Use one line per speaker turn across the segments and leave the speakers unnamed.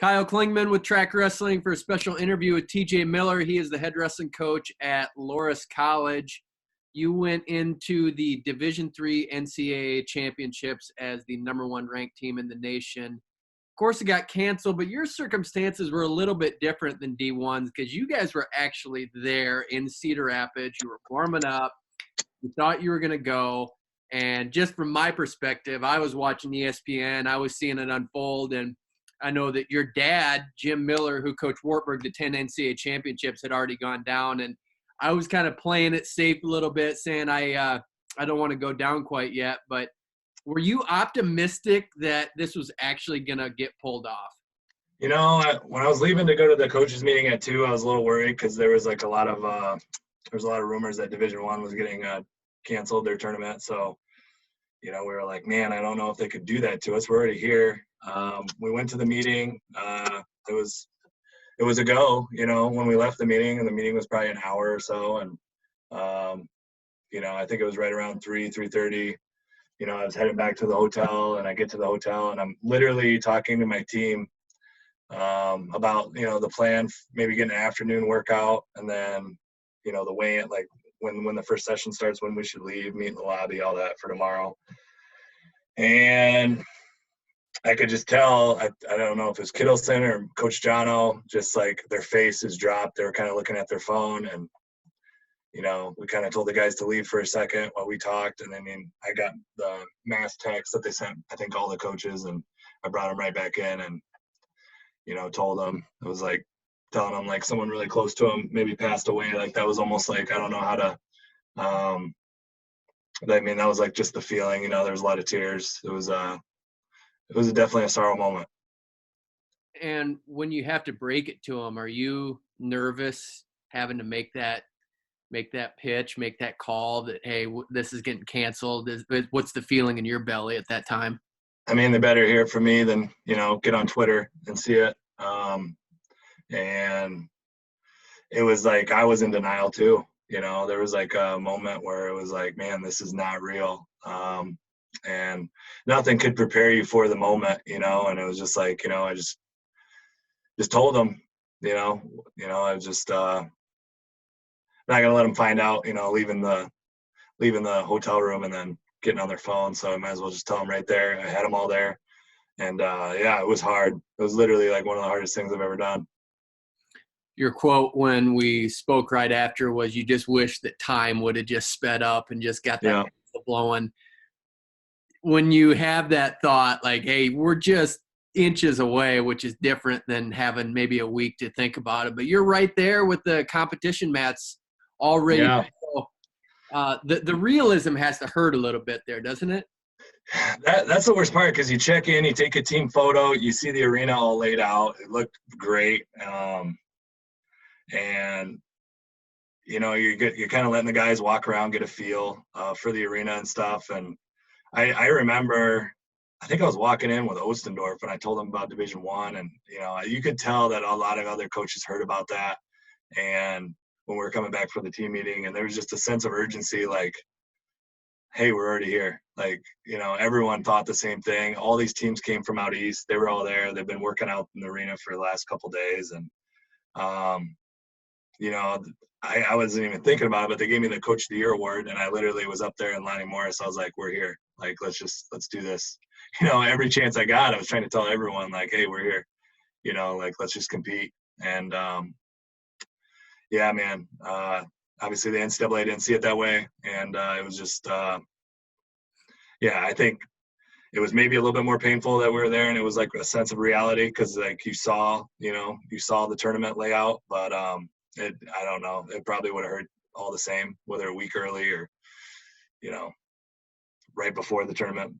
Kyle Klingman with Track Wrestling for a special interview with TJ Miller. He is the head wrestling coach at Loras College. You went into the Division III NCAA Championships as the #1 ranked team in the nation. Of course, it got canceled, but your circumstances were a little bit different than D1's because you guys were actually there in Cedar Rapids. You were warming up. You thought you were going to go. And just from my perspective, I was watching ESPN. I was seeing it unfold, and I know that your dad, Jim Miller, who coached Wartburg the 10 NCAA Championships, had already gone down. And I was kind of playing it safe a little bit, saying I don't want to go down quite yet. But were you optimistic that this was actually going to get pulled off?
You know, when I was leaving to go to the coaches meeting at 2, I was a little worried because there was like a lot of rumors that Division I was getting canceled, their tournament. So, you know, we were like, man, I don't know if they could do that to us. We're already here. We went to the meeting. It was a go, you know, when we left the meeting, and the meeting was probably an hour or so. And, you know, I think it was right around 3:30. You know, I was headed back to the hotel, and I get to the hotel, and I'm literally talking to my team about, you know, the plan, maybe getting an afternoon workout, and then, you know, the weigh-in, like when the first session starts, when we should leave, meet in the lobby, all that for tomorrow. And I could just tell, I don't know if it was Kittleson or Coach Jono, just like their faces dropped. They were kind of looking at their phone, and, you know, we kind of told the guys to leave for a second while we talked. And I mean, I got the mass text that they sent, I think, all the coaches, and I brought them right back in and, you know, told them. It was like telling them like someone really close to them maybe passed away. Like that was almost like, I don't know how to, I mean, that was like just the feeling, you know, there was a lot of tears. It was definitely a sorrow moment.
And when you have to break it to them, are you nervous having to make that pitch, make that call that, hey, this is getting canceled? What's the feeling in your belly at that time?
I mean, they better hear it from me than, you know, get on Twitter and see it. And it was like I was in denial too. You know, there was like a moment where it was like, man, this is not real. And nothing could prepare you for the moment, you know. And it was just like, you know, I just told them, you know, I was just not gonna let them find out, you know, leaving the hotel room and then getting on their phone. So I might as well just tell them right there. I had them all there, and yeah, it was hard. It was literally like one of the hardest things I've ever done.
Your quote when we spoke right after was, you just wish that time would have just sped up and just got that blowing. When you have that thought, like, hey, we're just inches away, which is different than having maybe a week to think about it, but you're right there with the competition mats already.
Yeah.
The realism has to hurt a little bit there, doesn't it?
That's the worst part, because you check in, you take a team photo, you see the arena all laid out. It looked great. And, you know, you're kind of letting the guys walk around, get a feel for the arena and stuff. And I remember, I think I was walking in with Ostendorf, and I told them about Division I, and, you know, you could tell that a lot of other coaches heard about that. And when we were coming back from the team meeting, and there was just a sense of urgency, like, hey, we're already here. Like, you know, everyone thought the same thing. All these teams came from out east. They were all there. They've been working out in the arena for the last couple of days. And, you know, I wasn't even thinking about it, but they gave me the Coach of the Year award, and I literally was up there in Lonnie Morris. I was like, we're here. Like, let's do this. You know, every chance I got, I was trying to tell everyone, like, hey, we're here. You know, like, let's just compete. And, yeah, man, obviously the NCAA didn't see it that way. And it was just, yeah, I think it was maybe a little bit more painful that we were there, and it was like a sense of reality, because like you saw the tournament layout, but I don't know, it probably would have hurt all the same, whether a week early or, you know, right before the tournament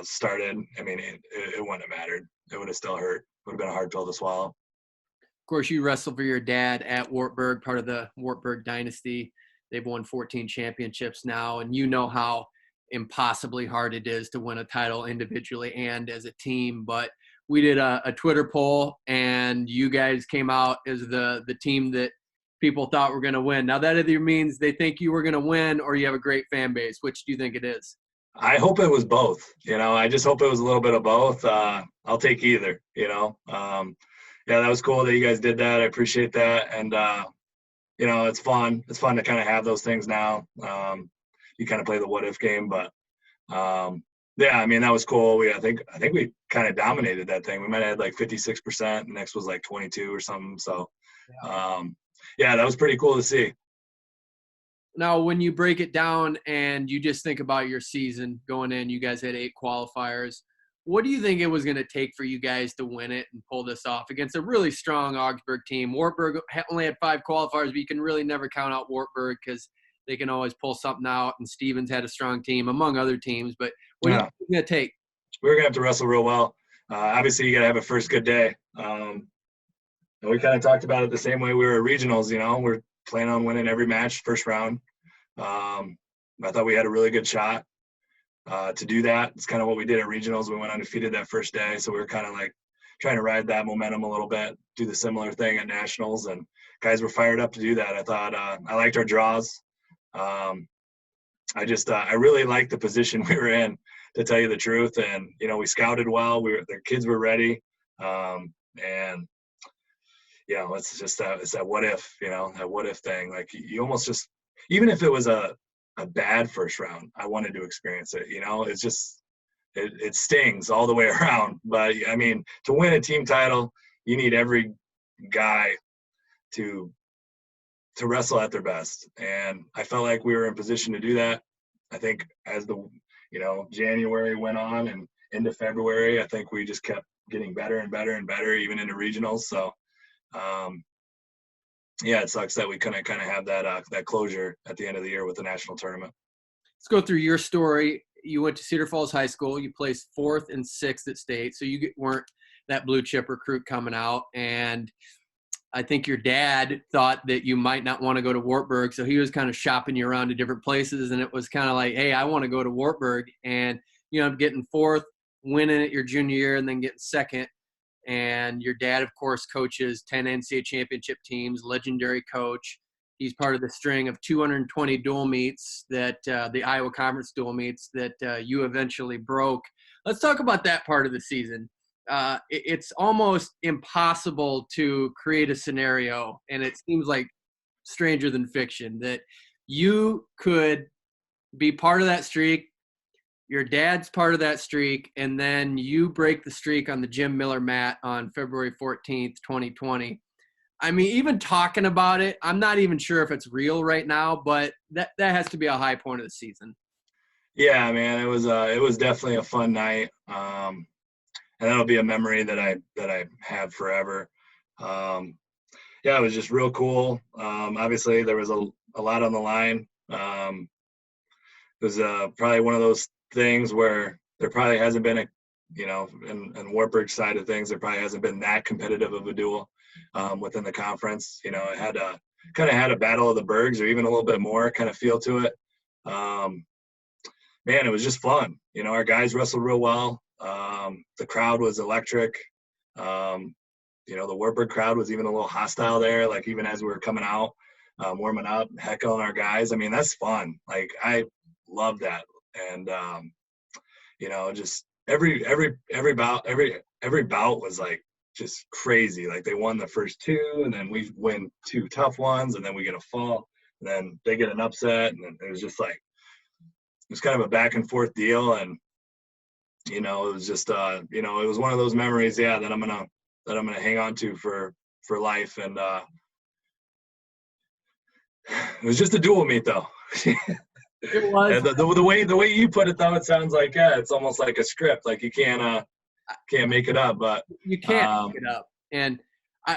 started. I mean, it wouldn't have mattered. It would have still hurt. It would have been a hard pill to swallow.
Of course, you wrestled for your dad at Wartburg, part of the Wartburg dynasty. They've won 14 championships now, and you know how impossibly hard it is to win a title individually and as a team. But we did a Twitter poll, and you guys came out as the team that people thought were going to win. Now, that either means they think you were going to win or you have a great fan base. Which do you think it is?
I hope it was both. You know, I just hope it was a little bit of both. I'll take either, you know. Yeah, that was cool that you guys did that. I appreciate that. And, you know, it's fun. It's fun to kind of have those things now. You kind of play the what if game, but yeah, I mean, that was cool. I think we kind of dominated that thing. We might have had like 56%. The next was like 22 or something. So, yeah, that was pretty cool to see.
Now, when you break it down and you just think about your season going in, you guys had 8 qualifiers. What do you think it was going to take for you guys to win it and pull this off against a really strong Augsburg team? Wartburg only had 5 qualifiers, but you can really never count out Wartburg because they can always pull something out. And Stevens had a strong team, among other teams. But what do you think it's going to take?
We're going to have to wrestle real well. Obviously, you got to have a first good day. And we kind of talked about it the same way we were at regionals. You know, we're planning on winning every match first round. I thought we had a really good shot to do that. It's kind of what we did at regionals. We went undefeated that first day, so we were kind of like trying to ride that momentum a little bit, do the similar thing at nationals, and guys were fired up to do that. I thought I liked our draws. I really liked the position we were in, to tell you the truth. And you know, we scouted well. The kids were ready, and you know, it's that what if, you know, that what if thing. Like you almost just, even if it was a bad first round, I wanted to experience it. You know, it's just, it stings all the way around. But I mean, to win a team title, you need every guy to wrestle at their best. And I felt like we were in position to do that. I think as January went on and into February, I think we just kept getting better and better and better, even into regionals. So, yeah, it sucks that we couldn't kind of have that closure at the end of the year with the national tournament.
Let's go through your story. You went to Cedar Falls High School. You placed 4th and 6th at state, so you weren't that blue chip recruit coming out. And I think your dad thought that you might not want to go to Wartburg, so he was kind of shopping you around to different places, and it was kind of like, hey, I want to go to Wartburg. And you know, getting 4th, winning it your junior year, and then getting 2nd. And your dad, of course, coaches 10 NCAA championship teams, legendary coach. He's part of the string of 220 dual meets that the Iowa Conference dual meets that you eventually broke. Let's talk about that part of the season. It's almost impossible to create a scenario, and it seems like stranger than fiction, that you could be part of that streak, your dad's part of that streak, and then you break the streak on the Jim Miller mat on February 14th, 2020. I mean, even talking about it, I'm not even sure if it's real right now, but that has to be a high point of the season.
Yeah, man, it was definitely a fun night. And that'll be a memory that I have forever. Yeah, it was just real cool. Obviously there was a lot on the line. It was probably one of those things where there probably hasn't been in Wartburg side of things, there probably hasn't been that competitive of a duel within the conference. You know, it had a battle of the Bergs, or even a little bit more kind of feel to it. Man, it was just fun. You know, our guys wrestled real well. The crowd was electric. You know, the Wartburg crowd was even a little hostile there, like even as we were coming out, warming up, heckling our guys. I mean, that's fun. Like, I love that. And, you know, just every bout was like just crazy. Like, they won the first 2, and then we win 2 tough ones, and then we get a fall, and then they get an upset. And then it was just like, it was kind of a back and forth deal. And, you know, it was just, you know, it was one of those memories, yeah, that I'm gonna hang on to for life. And it was just a dual meet, though.
It was.
The way you put it, though, it sounds like, yeah, it's almost like a script. Like, you can't make it up, but
you can't make it up. And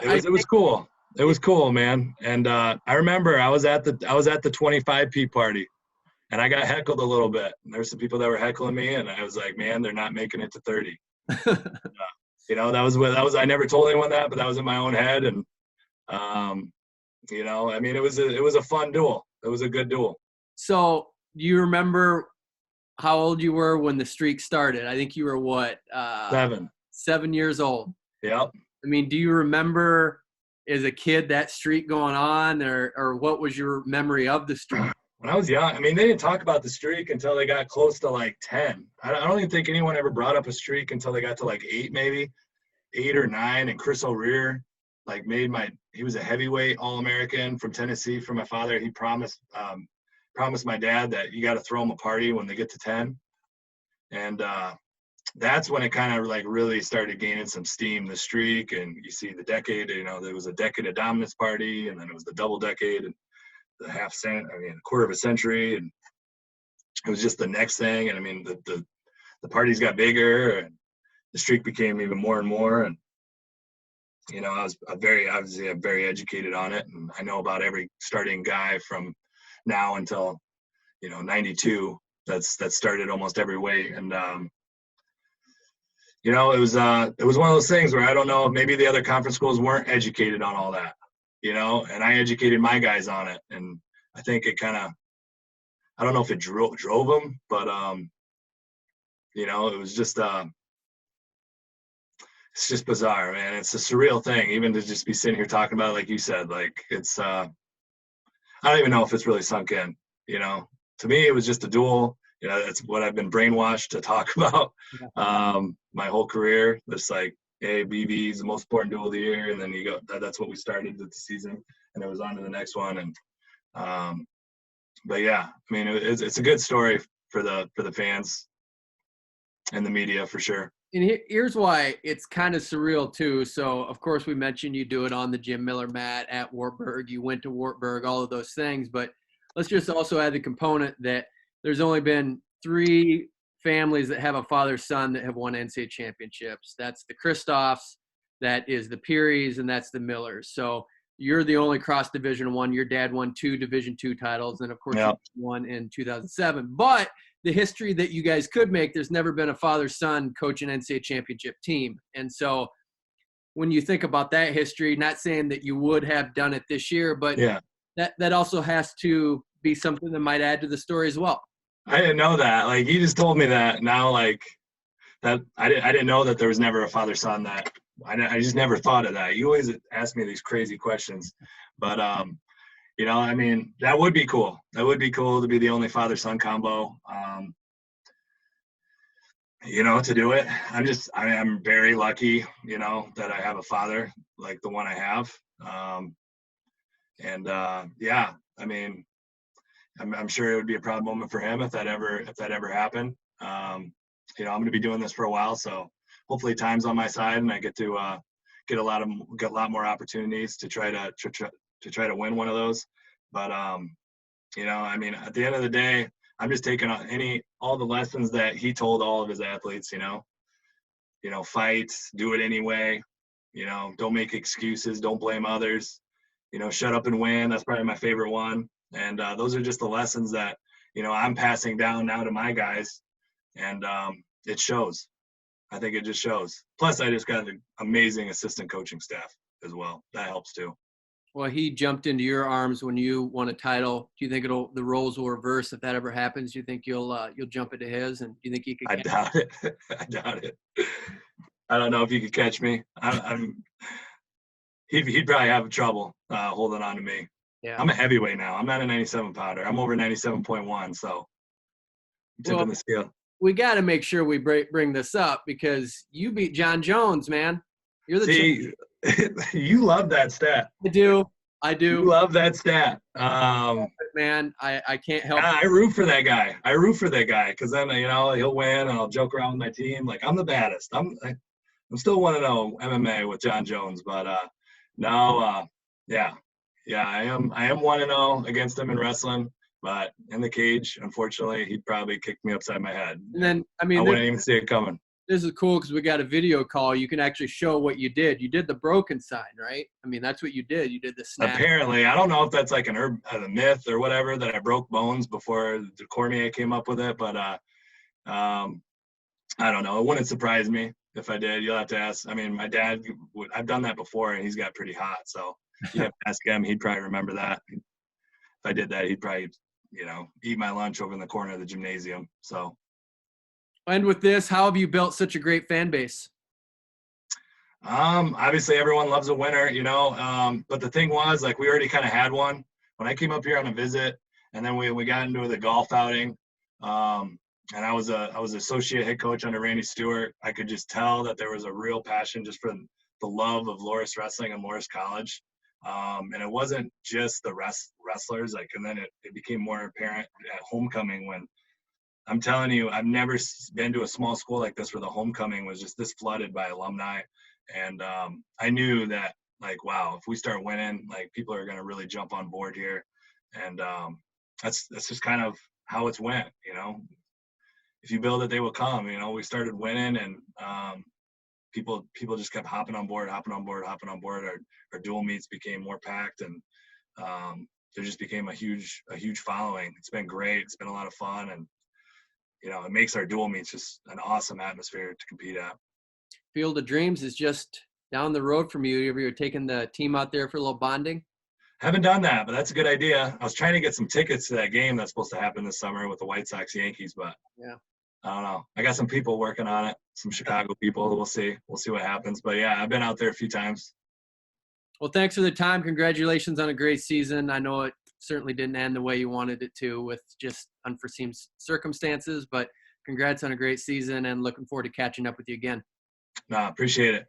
it was cool. It was cool, man. And I remember I was at the 25P party, and I got heckled a little bit. And there's some people that were heckling me, and I was like, man, they're not making it to 30. You know, that was I never told anyone that, but that was in my own head. And you know, I mean, it was a fun duel. It was a good duel.
So, do you remember how old you were when the streak started? I think you were what? 7 years old.
Yep.
I mean, do you remember as a kid that streak going on, or what was your memory of the streak?
When I was young, I mean, they didn't talk about the streak until they got close to like 10. I don't even think anyone ever brought up a streak until they got to like 8, maybe. 8 or 9, and Chris O'Rear like he was a heavyweight All-American from Tennessee for my father. He promised my dad that you got to throw him a party when they get to 10. And that's when it kind of like really started gaining some steam, the streak. And you see the decade, there was a decade of dominance party, and then it was the double decade and the quarter of a century. And it was just the next thing. And I mean, the parties got bigger, and the streak became even more and more. And, I was very educated on it. And I know about every starting guy from now until, 92 that started almost every weight. And, it was one of those things where I don't know if maybe the other conference schools weren't educated on all that, and I educated my guys on it. And I think it kind of, I don't know if it drove them, but, it was just, it's just bizarre, man. It's a surreal thing, even to just be sitting here talking about it, like you said. Like, it's, I don't even know if it's really sunk in, To me, it was just a duel. That's what I've been brainwashed to talk about my whole career. It's like, hey, BB is the most important duel of the year. And then you go, that's what we started with the season. And it was on to the next one. And, but yeah, I mean, it's a good story for the fans and the media for sure.
And here's why it's kind of surreal too. So of course we mentioned you do it on the Jim Miller mat at Wartburg. You went to Wartburg, all of those things. But let's just also add the component that there's only been 3 families that have a father-son that have won NCAA championships. That's the Christophs, that is the Pearies, and that's the Millers. So you're the only cross Division I. Your dad won 2 Division II titles, and of course you won in 2007. But the history that you guys could make, there's never been a father-son coach an NCAA championship team. And so when you think about that history, not saying that you would have done it this year, but that also has to be something that might add to the story as well.
I didn't know that. Like, you just told me that now, like, that I didn't know that there was never a father-son that I just never thought of that. You always ask me these crazy questions, but I mean, that would be cool. That would be cool to be the only father-son combo, to do it. I'm very lucky, that I have a father like the one I have. I mean, I'm sure it would be a proud moment for him if that ever happened. I'm going to be doing this for a while, so hopefully time's on my side and I get to get a lot more opportunities to try to win one of those. But I mean, at the end of the day, I'm just taking all the lessons that he told all of his athletes. Fight, do it anyway. Don't make excuses, don't blame others. Shut up and win. That's probably my favorite one. And those are just the lessons that, I'm passing down now to my guys. And it shows. I think it just shows. Plus, I just got an amazing assistant coaching staff as well. That helps too.
Well, he jumped into your arms when you won a title. Do you think the roles will reverse if that ever happens? Do you think you'll jump into his? And do you think he could?
I doubt it. I doubt it. I don't know if he could catch me. He'd probably have trouble holding on to me. Yeah. I'm a heavyweight now. I'm not a 97 pounder. I'm over 97.1. So I'm tipping the scale.
We got to make sure we bring this up because you beat Jon Jones, man. You're the champion.
You love that stat.
I do.
You love that stat.
Man, I can't help it.
I root for that guy. Because then, he'll win and I'll joke around with my team. Like, I'm the baddest. I'm still 1-0 MMA with Jon Jones. But I am 1-0 against him in wrestling. But in the cage, unfortunately, he'd probably kick me upside my head.
And then, I
wouldn't even see it coming.
This is cool because we got a video call. You can actually show what you did. You did the broken sign, right? I mean, that's what you did. You did the snap.
Apparently. I don't know if that's like a myth or whatever, that I broke bones before Cormier came up with it. But I don't know. It wouldn't surprise me if I did. You'll have to ask. I mean, my dad, I've done that before, and he's got pretty hot. So you have to ask him. He'd probably remember that. If I did that, he'd probably, eat my lunch over in the corner of the gymnasium. So.
And with this, how have you built such a great fan base?
Obviously everyone loves a winner, but the thing was, like, we already kind of had one when I came up here on a visit, and then we got into the golf outing. and I was associate head coach under Randy Stewart. I could just tell that there was a real passion just for the love of Loras wrestling and Loras College. And it wasn't just the wrestlers, like, and then it became more apparent at homecoming when, I'm telling you, I've never been to a small school like this where the homecoming was just this flooded by alumni. And I knew that, like, wow, if we start winning, like, people are going to really jump on board here. And that's just kind of how it's went, you know. If you build it, they will come. You know, we started winning, and people just kept hopping on board. Our dual meets became more packed, and there just became a huge following. It's been great. It's been a lot of fun, and you know, it makes our dual meets just an awesome atmosphere to compete at.
Field of Dreams is just down the road from you. You're taking the team out there for a little bonding?
Haven't done that, but that's a good idea. I was trying to get some tickets to that game that's supposed to happen this summer with the White Sox Yankees, but
yeah,
I don't know. I got some people working on it, some Chicago people. We'll see what happens. But yeah, I've been out there a few times.
Well, thanks for the time. Congratulations on a great season. I know it certainly didn't end the way you wanted it to with just unforeseen circumstances, but congrats on a great season and looking forward to catching up with you again.
No, appreciate it.